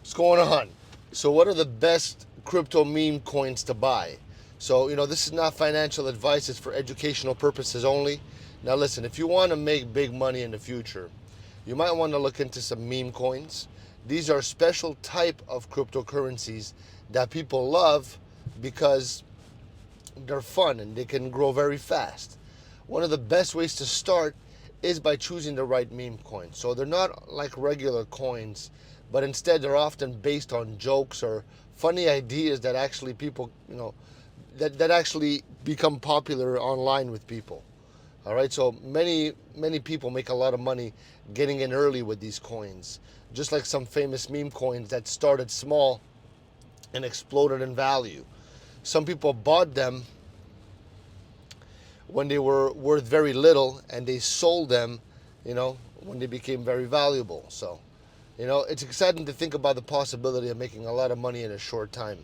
What's going on? So, what are the best crypto meme coins to buy? So, this is not financial advice, it's for educational purposes only. Now, listen, if you want to make big money in the future, you might want to look into some meme coins. These are special type of cryptocurrencies that people love because they're fun and they can grow very fast. One of the best ways to start is by choosing the right meme coin. So they're not like regular coins, but instead they're often based on jokes or funny ideas that actually people, that actually become popular online with people. All right, so many people make a lot of money getting in early with these coins, just like some famous meme coins that started small and exploded in value. Some people bought them when they were worth very little and they sold them, when they became very valuable. So, it's exciting to think about the possibility of making a lot of money in a short time.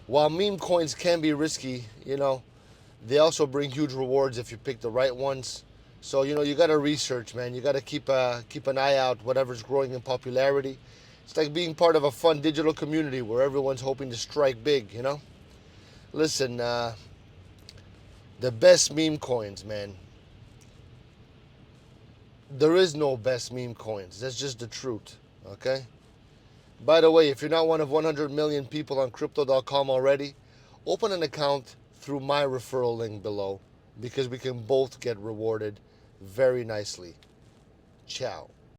While meme coins can be risky, they also bring huge rewards if you pick the right ones. So, you got to research, man. You got to keep an eye out whatever's growing in popularity. It's like being part of a fun digital community where everyone's hoping to strike big. Listen, the best meme coins, man. There is no best meme coins. That's just the truth. Okay? By the way, if you're not one of 100 million people on crypto.com already, open an account through my referral link below because we can both get rewarded very nicely. Ciao.